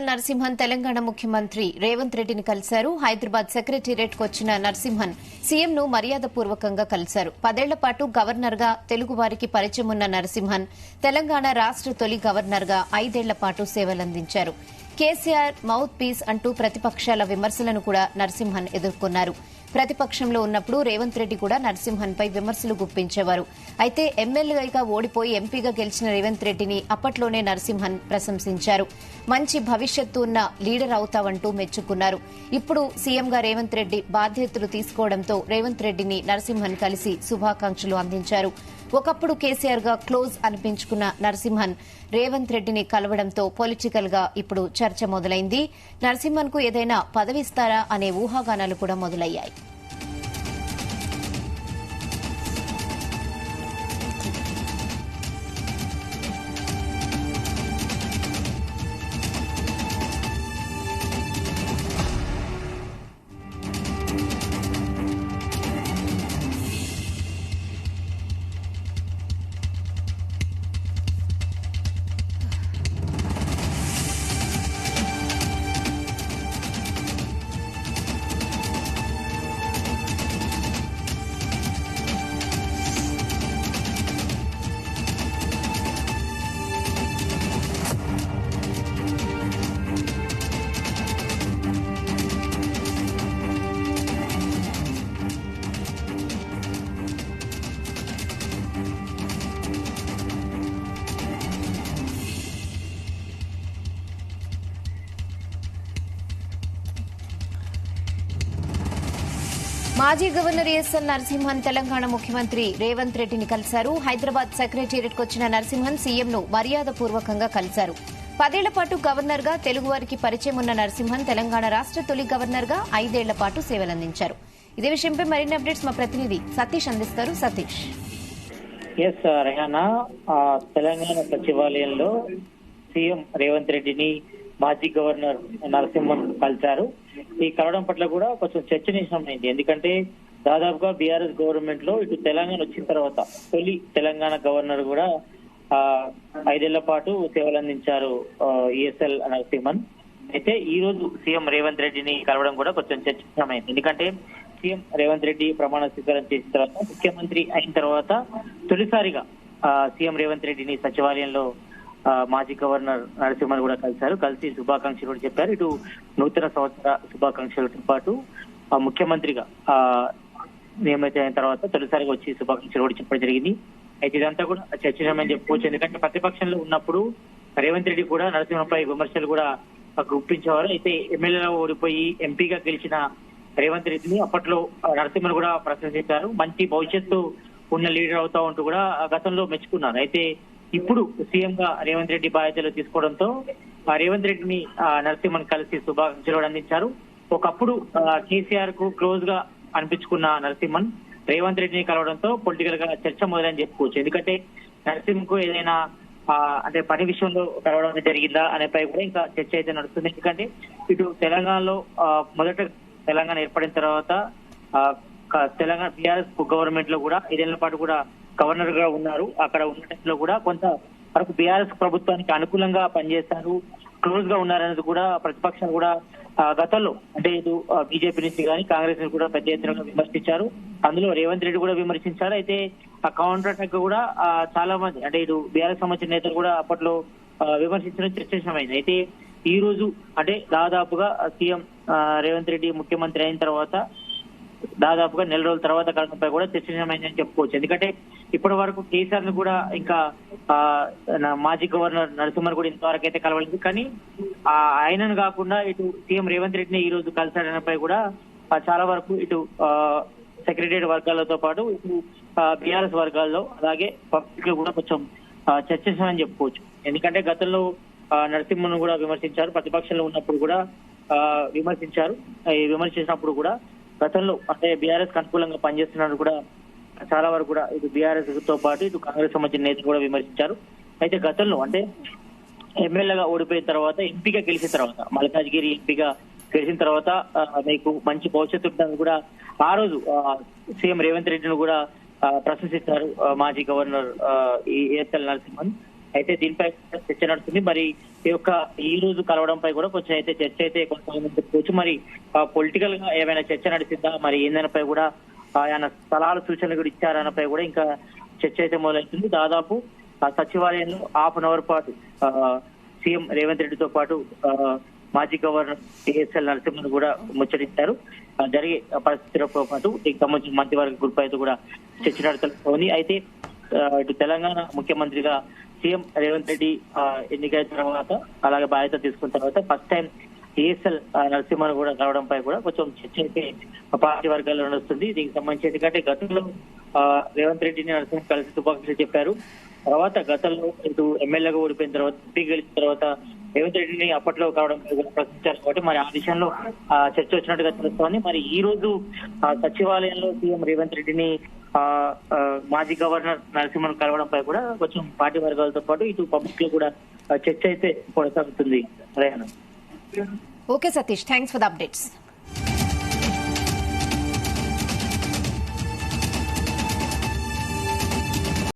నరసింహన్ తెలంగాణ ముఖ్యమంత్రి రేవంత్ రెడ్డిని కలిశారు. హైదరాబాద్ సెక్రటేరియట్కు వచ్చిన నరసింహన్ సీఎంను మర్యాదపూర్వకంగా కలిశారు. 10 ఏళ్ల పాటు గవర్నర్గా తెలుగువారికి పరిచయం ఉన్న నరసింహన్ తెలంగాణ రాష్ట తొలి గవర్నర్గా 5 ఏళ్ల పాటు సేవలందించారు. కేసీఆర్ మౌత్ పీస్ అంటూ ప్రతిపక్షాల విమర్శలను కూడా నరసింహన్ ఎదుర్కొన్నారు. ప్రతిపక్షంలో ఉన్నప్పుడు రేవంత్ రెడ్డి కూడా నరసింహన్పై విమర్శలు గుప్పించేవారు. అయితే ఎమ్మెల్యేగా ఓడిపోయి ఎంపీగా గెలిచిన రేవంత్ రెడ్డిని అప్పట్లోనే నరసింహన్ ప్రశంసించారు. మంచి భవిష్యత్తు ఉన్న లీడర్ అవుతావంటూ మెచ్చుకున్నారు. ఇప్పుడు సీఎంగా రేవంత్ రెడ్డి బాధ్యతలు తీసుకోవడంతో రేవంత్ రెడ్డిని నరసింహన్ కలిసి శుభాకాంక్షలు అందించారు. ఒకప్పుడు కేసీఆర్ గా క్లోజ్ అనిపించుకున్న నరసింహన్ రేవంత్ రెడ్డిని కలవడంతో పొలిటికల్ గా ఇప్పుడు చర్చ మొదలైంది. నరసింహన్ కు ఏదైనా పదవిస్తారా అనే ఊహాగానాలు కూడా మొదలయ్యాయి. మాజీ గవర్నర్ ఎస్ఎల్ నరసింహన్ తెలంగాణ ముఖ్యమంత్రి రేవంత్ రెడ్డిని కలిశారు. హైదరాబాద్ సెక్రటేరియట్కు వచ్చిన నరసింహన్ సీఎంను మర్యాదపూర్వకంగా కలిశారు. 10 ఏళ్ల పాటు గవర్నర్గా తెలుగువారికి పరిచయం ఉన్న నరసింహన్ తెలంగాణ రాష్ట తొలి గవర్నర్గా 5 ఏళ్ల పాటు సేవలందించారు. ఇదే విషయంపై మరిన్ని అప్డేట్స్ మా ప్రతినిధి సతీష్ అందిస్తారు. సతీష్. రెహానా, తెలంగాణ సచివాలయంలో సీఎం రేవంత్ రెడ్డిని మాజీ గవర్నర్ నరసింహన్ కలిశారు. ఈ కలవడం పట్ల కూడా కొంచెం చర్చనీయమైంది. ఎందుకంటే దాదాపుగా బీఆర్ఎస్ గవర్నమెంట్ లో ఇటు తెలంగాణ వచ్చిన తర్వాత తొలి తెలంగాణ గవర్నర్ కూడా 5 ఏళ్ల పాటు సేవలు అందించారు ఈఎస్ఎల్ నరసింహన్. అయితే ఈ రోజు సీఎం రేవంత్ రెడ్డిని కలవడం కూడా కొంచెం చర్చనీయమైంది. ఎందుకంటే సీఎం రేవంత్ రెడ్డి ప్రమాణ స్వీకారం చేసిన తర్వాత ముఖ్యమంత్రి అయిన తర్వాత తొలిసారిగా సీఎం రేవంత్ రెడ్డిని సచివాలయంలో మాజీ గవర్నర్ నరసింహన్ కూడా కలిసి శుభాకాంక్షలు కూడా చెప్పారు. ఇటు నూతన సంవత్సర శుభాకాంక్షలతో పాటు ముఖ్యమంత్రిగా నియమిత అయిన తర్వాత తొలిసారిగా వచ్చి శుభాకాంక్షలు కూడా చెప్పడం జరిగింది. అయితే ఇదంతా కూడా చర్చనీయమని చెప్పుకోవచ్చు. ఎందుకంటే ప్రతిపక్షంలో ఉన్నప్పుడు రేవంత్ రెడ్డి కూడా నరసింహన్పై విమర్శలు కూడా గుప్పించేవారు. అయితే ఎమ్మెల్యేలో ఓడిపోయి ఎంపీగా గెలిచిన రేవంత్ రెడ్డిని అప్పట్లో నరసింహన్ కూడా ప్రశంసించారు. మంచి భవిష్యత్తు ఉన్న లీడర్ అవుతా ఉంటూ కూడా గతంలో మెచ్చుకున్నారు. అయితే ఇప్పుడు సీఎం గా రేవంత్ రెడ్డి బాధ్యతలు తీసుకోవడంతో రేవంత్ రెడ్డిని నరసింహన్ కలిసి శుభాకాంక్షలు అందించారు. ఒకప్పుడు కేసీఆర్ కు క్లోజ్ గా అనిపించుకున్న నరసింహన్ రేవంత్ రెడ్డిని కలవడంతో పొలిటికల్ గా చర్చ మొదలని చెప్పుకోవచ్చు. ఎందుకంటే నరసింహన్ కు ఏదైనా అంటే పని విషయంలో కలవడం జరిగిందా అనేపై కూడా ఇంకా చర్చ అయితే నడుస్తుంది. ఎందుకంటే ఇటు తెలంగాణలో మొదట తెలంగాణ ఏర్పడిన తర్వాత తెలంగాణ బీఆర్ఎస్ గవర్నమెంట్ లో కూడా 5 ఏళ్ల పాటు కూడా గవర్నర్ గా ఉన్నారు. అక్కడ ఉన్న టైంలో కూడా కొంత వరకు బీఆర్ఎస్ ప్రభుత్వానికి అనుకూలంగా పనిచేస్తారు, క్లోజ్ గా ఉన్నారనేది కూడా ప్రతిపక్షాలు కూడా గతంలో అంటే ఇటు బీజేపీ నుంచి కానీ కాంగ్రెస్ నుంచి కూడా పెద్ద ఎత్తున విమర్శించారు. అందులో రేవంత్ రెడ్డి కూడా విమర్శించారు. అయితే ఆ కౌంటర్ అటాక్ కూడా చాలా మంది అంటే ఇటు బీఆర్ఎస్ సంబంధించిన నేతలు కూడా అప్పట్లో విమర్శించడం చర్చనీయమైంది. అయితే ఈ రోజు అంటే దాదాపుగా సీఎం రేవంత్ రెడ్డి ముఖ్యమంత్రి అయిన తర్వాత దాదాపుగా నెల రోజుల తర్వాత కలపై కూడా చర్చనీయమైందని చెప్పుకోవచ్చు. ఎందుకంటే ఇప్పటి వరకు కేసీఆర్ ను కూడా ఇంకా మాజీ గవర్నర్ నరసింహన్ కూడా ఇంతవరకు అయితే కలవలేదు. కానీ ఆయనను కాకుండా ఇటు సీఎం రేవంత్ రెడ్డిని ఈ రోజు కలిసాడనపై కూడా చాలా వరకు ఇటు సెక్రటరీ వర్గాలతో పాటు ఇటు బీఆర్ఎస్ వర్గాల్లో అలాగే పబ్లిక్ లో కూడా కొంచెం చర్చించామని చెప్పుకోవచ్చు. ఎందుకంటే గతంలో నరసింహన్ కూడా విమర్శించారు, ప్రతిపక్షంలో ఉన్నప్పుడు కూడా విమర్శించారు. విమర్శించినప్పుడు కూడా గతంలో అంటే బీఆర్ఎస్ కు అనుకూలంగా పనిచేస్తున్నారు కూడా చాలా వరకు కూడా ఇటు బీఆర్ఎస్ తో పాటు ఇటు కాంగ్రెస్ సంబంధించిన నేతలు కూడా విమర్శించారు. అయితే గతంలో అంటే ఎమ్మెల్యేగా ఓడిపోయిన తర్వాత ఎంపీగా గెలిచిన తర్వాత మల్కాజ్గిరి ఎంపీగా గెలిచిన తర్వాత మీకు మంచి భవిష్యత్తు ఉంటుందని కూడా ఆ రోజు సీఎం రేవంత్ రెడ్డిని కూడా ప్రశంసించారు మాజీ గవర్నర్ ఈఎస్ఎల్ నరసింహన్. అయితే దీనిపై చర్చ నడుస్తుంది. మరి ఈ రోజు కలవడంపై కూడా కొంచెం అయితే చర్చ అయితే కొనసాగుతుంది. మరి పొలిటికల్ గా ఏమైనా చర్చ నడిచిందా, మరి ఏందనపై కూడా ఆయన సలహాలు సూచనలు కూడా ఇచ్చారనపై కూడా ఇంకా చర్చ అయితే మొదలవుతుంది. దాదాపు సచివాలయంలో హాఫ్ అన్ అవర్ పాటు సీఎం రేవంత్ రెడ్డితో పాటు మాజీ గవర్నర్ ఏఎస్ఎల్ నరసింహన్ కూడా ముచ్చటించారు. జరిగే పరిస్థితులతో పాటు దీనికి సంబంధించిన మంత్రివర్గ గ్రూప్ అయితే కూడా చర్చ నడుస్తుంది. అయితే ఇటు తెలంగాణ ముఖ్యమంత్రిగా సీఎం రేవంత్ రెడ్డి ఎన్నికైన తర్వాత, అలాగే బాధ్యత తీసుకున్న తర్వాత ఫస్ట్ టైం ఏఎస్ఎల్ నరసింహన్ కూడా కలవడంపై కూడా కొంచెం చర్చ అయితే పార్టీ వర్గాల్లో నడుస్తుంది. దీనికి సంబంధించి ఎందుకంటే గతంలో రేవంత్ రెడ్డిని నరసింహన్ కలిసి శుభాకాంక్షలు చెప్పారు. తర్వాత గతంలో ఇటు ఎమ్మెల్యేగా ఓడిపోయిన తర్వాత, ఎంపీ గెలిచిన తర్వాత రేవంత్ రెడ్డిని అప్పట్లో కావడం ప్రశ్నించారు కాబట్టి మరి ఆ విషయంలో చర్చ వచ్చినట్టుగా తెలుస్తోంది. మరి ఈ రోజు సచివాలయంలో సీఎం రేవంత్ రెడ్డిని మాజీ గవర్నర్ నరసింహన్ కలవడంపై కూడా కొంచెం పార్టీ వర్గాలతో పాటు ఇటు పబ్లిక్ లో కూడా చర్చ అయితే కొనసాగుతుంది. Okay Satish, thanks for the updates.